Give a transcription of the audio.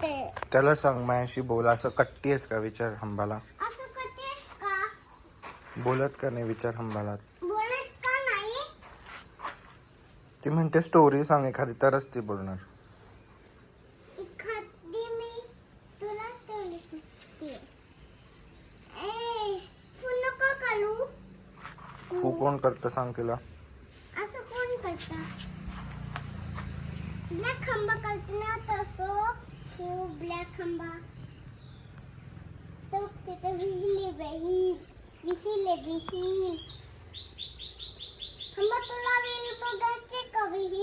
बोलते. त्याला सांग माझ्याशी बोल. असं कट्टी आहेस का विचार हंबाला. असं करतेस का? बोलत का नाही विचार हंबाला. बोलत का नाही? ती म्हणते स्टोरी सांग एखादी तरच ती बोलणार. एखादी मी तुला स्टोरी सांगते. फोन नको करू. फू कोण करतं सांग तिला. असं कोण करता? ब्लॅक खंबा करते ना तसं. ब्लॅक खंबा तो तिथे विहीर खंबा तुला विहीर बघायचे का विहीर?